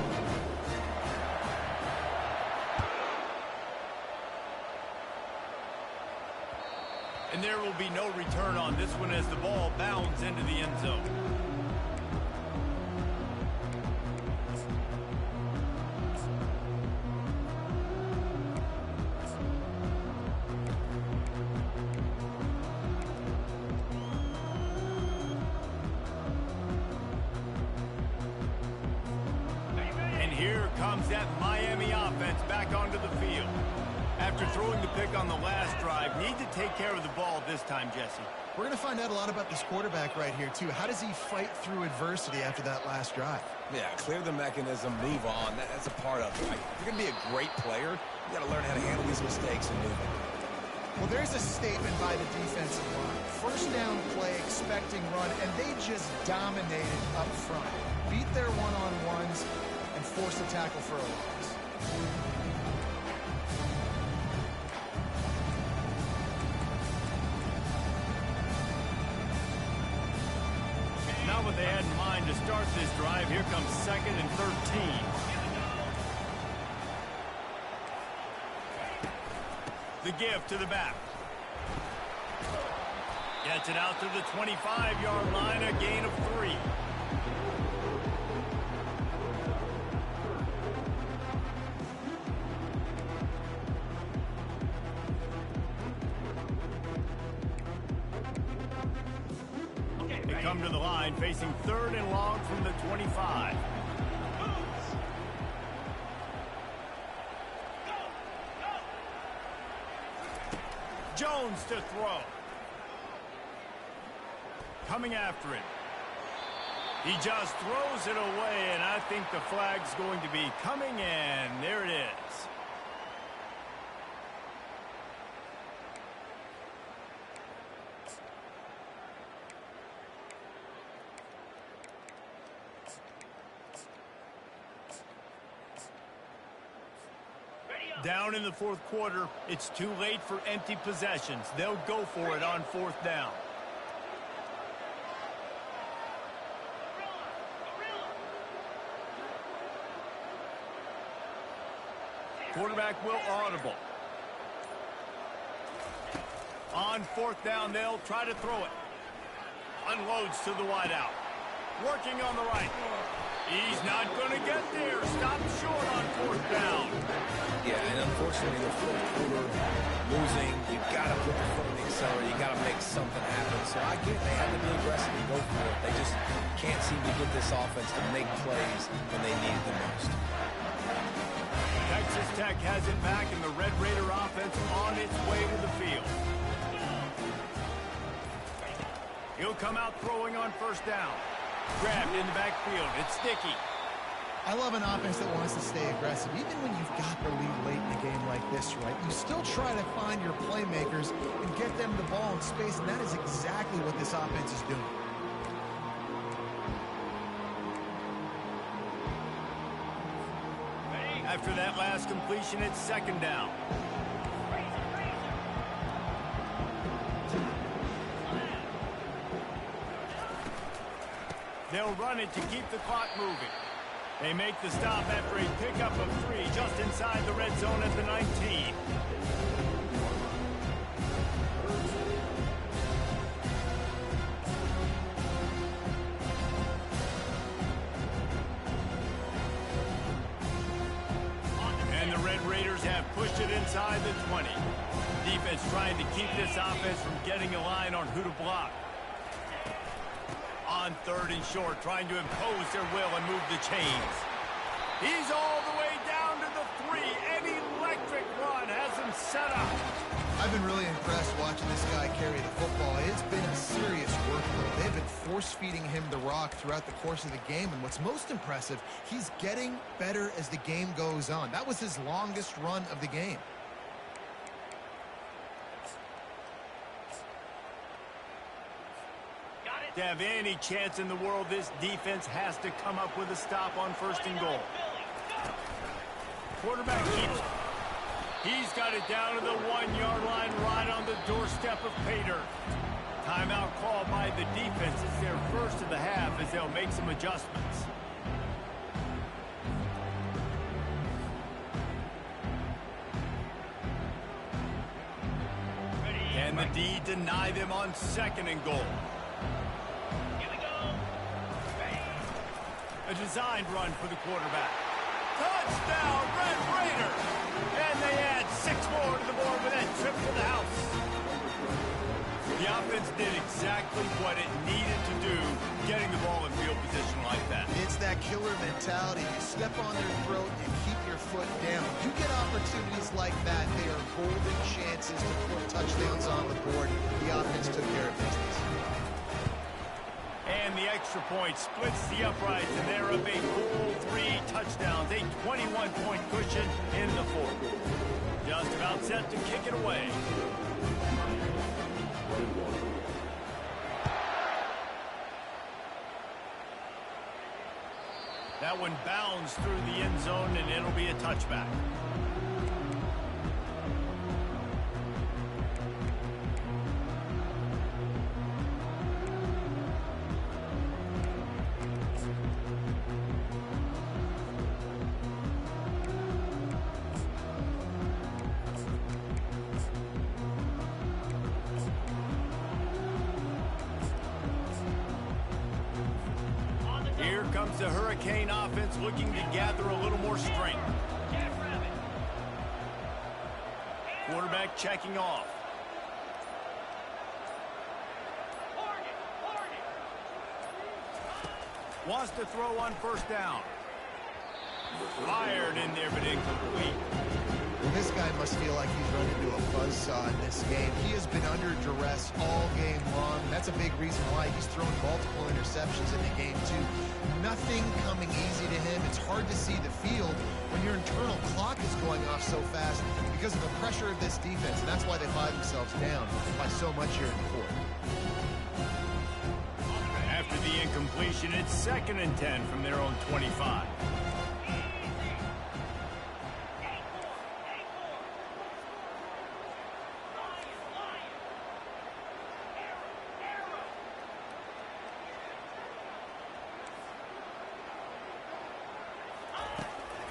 And there will be no return on this one as the ball bounds into the end zone. And here comes that Miami offense back onto the field. After throwing the pick on the last drive, need to take care of the ball this time, Jesse. We're going to find out a lot about this quarterback right here, too. How does he fight through adversity after that last drive? Yeah, clear the mechanism, move on. That's a part of it, right? If you're going to be a great player, you got to learn how to handle these mistakes and move on. Well, there's a statement by the defensive line. First down play, expecting run, and they just dominated up front. Beat their one-on-ones and forced a tackle for a loss. Not what they had in mind to start this drive. Here comes 2nd and 13. The give to the back. Gets it out to the 25-yard line, a gain of 3. They come to the line, facing 3rd and long from the 25. Jones to throw. Coming after it. He just throws it away, and I think the flag's going to be coming in. There it is. Ready Down in the fourth quarter, it's too late for empty possessions. They'll go for it on fourth down. Quarterback will audible. On fourth down, they'll try to throw it. Unloads to the wideout. Working on the right. He's not going to get there. Stop short on fourth down. Yeah, and unfortunately, the fourth quarter losing, you got to put the foot on the accelerator. You got to make something happen. So I get they have to be aggressive and go for it. They just can't seem to get this offense to make plays when they need it the most. Texas Tech has it back, and the Red Raider offense on its way to the field. He'll come out throwing on first down. Grabbed in the backfield. It's Sticky. I love an offense that wants to stay aggressive. Even when you've got the lead late in a game like this, right? You still try to find your playmakers and get them the ball in space, and that is exactly what this offense is doing. After that last completion, it's second down. They'll run it to keep the clock moving. They make the stop after a pickup of 3 just inside the red zone at the 19. And the Red Raiders have pushed it inside the 20. Defense trying to keep this offense from getting a line on who to block. On third and short, trying to impose their will and move the chains. He's all the way down to the 3. An electric run has him set up. I've been really impressed watching this guy carry the football. It's been a serious workload. They've been force-feeding him the rock throughout the course of the game, and what's most impressive, he's getting better as the game goes on. That was his longest run of the game. To have any chance in the world, this defense has to come up with a stop on first and goal. Quarterback keeps it. He's got it down to the 1-yard line right on the doorstep of Pater. Timeout called by the defense. It's their first of the half as they'll make some adjustments. Can the D deny them on second and goal? A designed run for the quarterback. Touchdown, Red Raider! And they add 6 more to the board with that trip to the house. The offense did exactly what it needed to do, getting the ball in field position like that. It's that killer mentality. You step on their throat, you keep your foot down. You get opportunities like that, they are golden chances to put touchdowns on the board. The offense took care of business. And the extra point splits the uprights, and they're up a full 3 touchdowns, a 21-point cushion in the fourth. Just about set to kick it away. That one bounds through the end zone, and it'll be a touchback. Comes the Hurricane offense looking to gather a little more strength. Quarterback checking off. Wants to throw on first down. Fired in there, but incomplete. Well, this guy must feel like he's run into a buzzsaw in this game. He has been under duress all game long. That's a big reason why he's thrown multiple interceptions in the game, too. Nothing coming easy to him. It's hard to see the field when your internal clock is going off so fast because of the pressure of this defense. And that's why they find themselves down by so much here in the fourth. After the incompletion, it's 2nd and 10 from their own 25.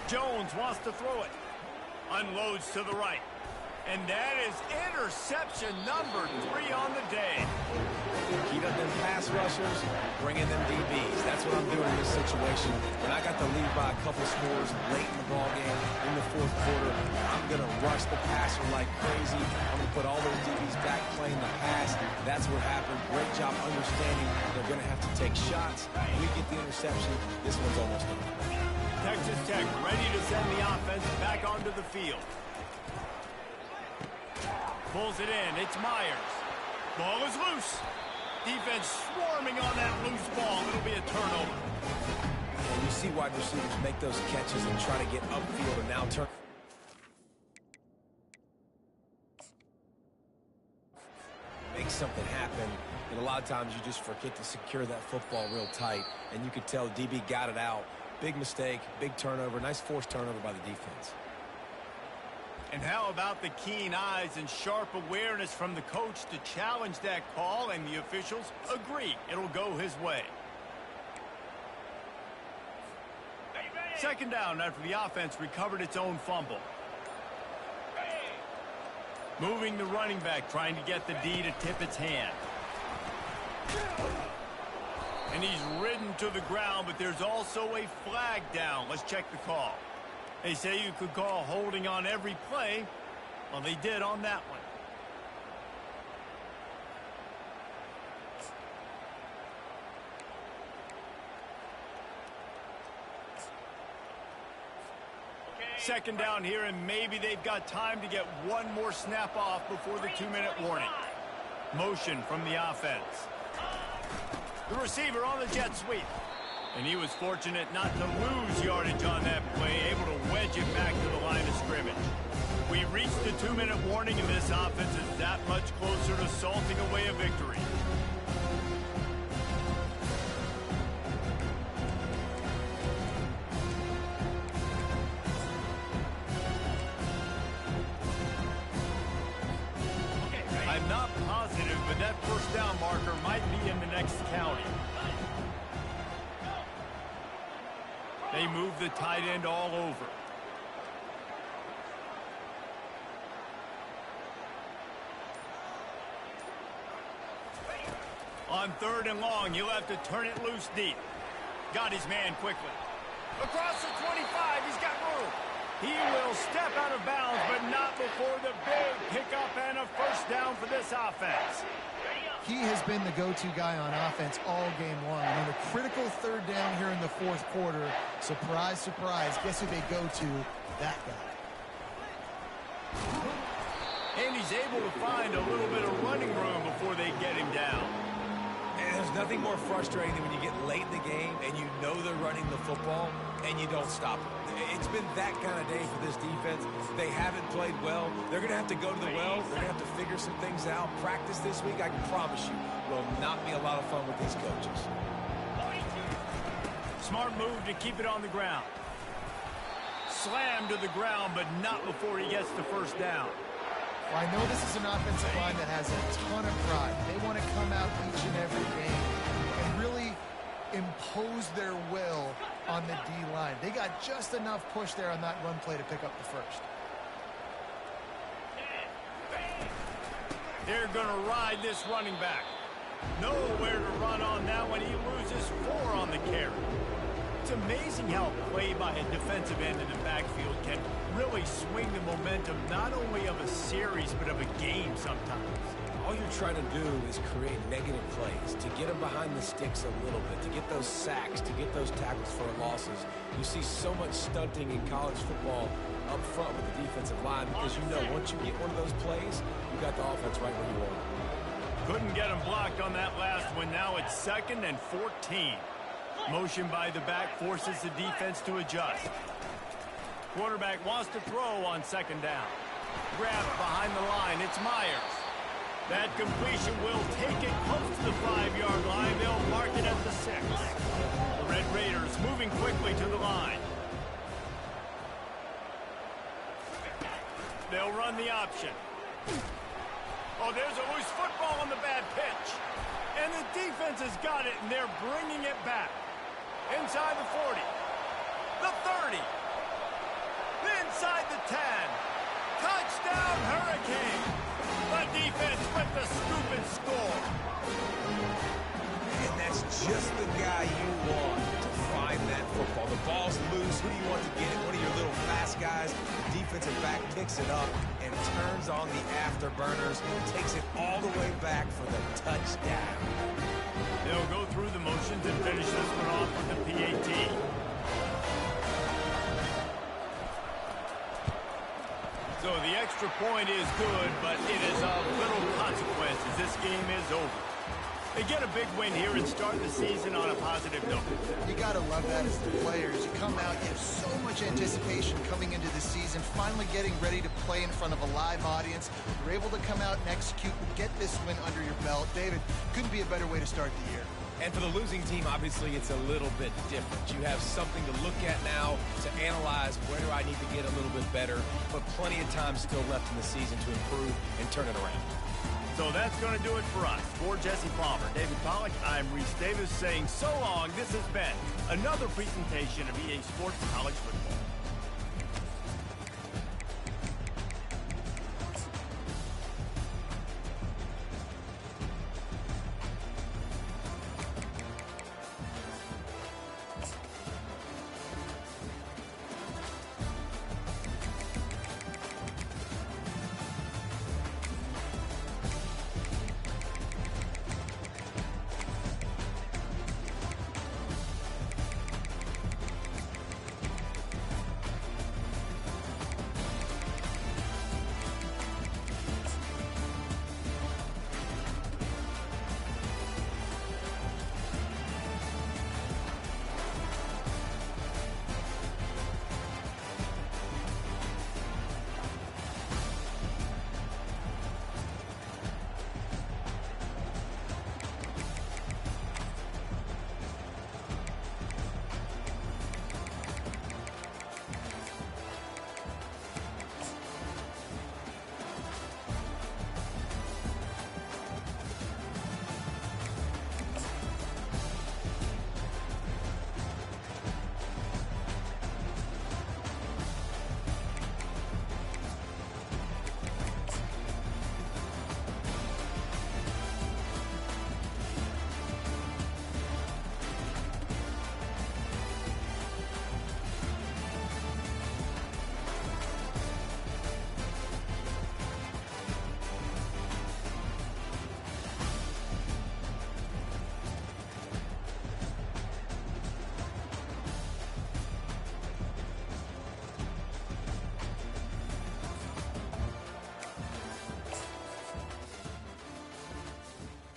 Jones wants to throw it. Unloads to the right. And that is interception number 3 on the day. Keep up them pass rushers, bring in them DBs. That's what I'm doing in this situation. When I got the lead by a couple scores late in the ball game, in the fourth quarter, I'm going to rush the passer like crazy. I'm going to put all those DBs back playing the pass. That's what happened. Great job understanding they're going to have to take shots. We get the interception. This one's almost done. Texas Tech ready to send the offense back onto the field. Pulls it in. It's Myers. Ball is loose. Defense swarming on that loose ball. It'll be a turnover. And you see wide receivers make those catches and try to get upfield and now turn. Make something happen. And a lot of times you just forget to secure that football real tight. And you could tell DB got it out. Big mistake, big turnover. Nice forced turnover by the defense. And how about the keen eyes and sharp awareness from the coach to challenge that call, and the officials agree it'll go his way. Second down after the offense recovered its own fumble. Moving the running back, trying to get the D to tip its hand. And he's ridden to the ground, but there's also a flag down. Let's check the call. They say you could call holding on every play. Well, they did on that one. Second down here, and maybe they've got time to get one more snap off before the 2-minute warning. Motion from the offense. The receiver on the jet sweep. And he was fortunate not to lose yardage on that play, able to wedge it back to the line of scrimmage. We reached the 2-minute warning, and this offense is that much closer to salting away a victory. I'm not positive, but that first down marker might be in the next county. They move the tight end all over. On 3rd and long, he'll have to turn it loose deep. Got his man quickly. Across the 25, he's got room. He will step out of bounds, but not before the big pickup and a first down for this offense. He has been the go-to guy on offense all game long. And on a critical 3rd down here in the 4th quarter, surprise, surprise, guess who they go to? That guy. And he's able to find a little bit of running room before they get him down. And there's nothing more frustrating than when you get late in the game and you know they're running the football and you don't stop it. It's been that kind of day for this defense. They haven't played well. They're going to have to go to the well. They're going to have to figure some things out. Practice this week, I can promise you, will not be a lot of fun with these coaches. Smart move to keep it on the ground. Slammed to the ground, but not before he gets the first down. Well, I know this is an offensive line that has a ton of pride. They want to come out each and every game and really impose their will on the D-line. They got just enough push there on that run play to pick up the first. They're going to ride this running back. Nowhere to run on that one. He loses 4 on the carry. It's amazing how play by a defensive end in the backfield can really swing the momentum not only of a series but of a game sometimes. All you're trying to do is create negative plays, to get them behind the sticks a little bit, to get those sacks, to get those tackles for losses. You see so much stunting in college football up front with the defensive line because you know once you get one of those plays, you got the offense right where you want it. Couldn't get him blocked on that last one. Now it's 2nd and 14. Motion by the back forces the defense to adjust. Quarterback wants to throw on 2nd down. Grabbed behind the line. It's Myers. That completion will take it close to the 5-yard line. They'll mark it at the 6. The Red Raiders moving quickly to the line. They'll run the option. Oh, there's a loose football on the bad pitch. And the defense has got it, and they're bringing it back. Inside the 40. The 30. inside the 10. Touchdown, Hurricane. The defense with the scoop and score. And that's just the guy you want to find that football. The ball's loose. Who do you want to get it? One of your little fast guys. The defensive back picks it up and turns on the afterburners. Takes it all the way back for the touchdown. They'll go through the motions and finish this one off with the PAT. So the extra point is good, but it is of little consequence as this game is over. They get a big win here and start the season on a positive note. You got to love that as the players. You come out, you have so much anticipation coming into the season, finally getting ready to play in front of a live audience. You're able to come out and execute and get this win under your belt. David, couldn't be a better way to start the year. And for the losing team, obviously, it's a little bit different. You have something to look at now to analyze where do I need to get a little bit better, but plenty of time still left in the season to improve and turn it around. So that's going to do it for us. For Jesse Palmer, David Pollack, I'm Reese Davis saying so long. This has been another presentation of EA Sports College Football.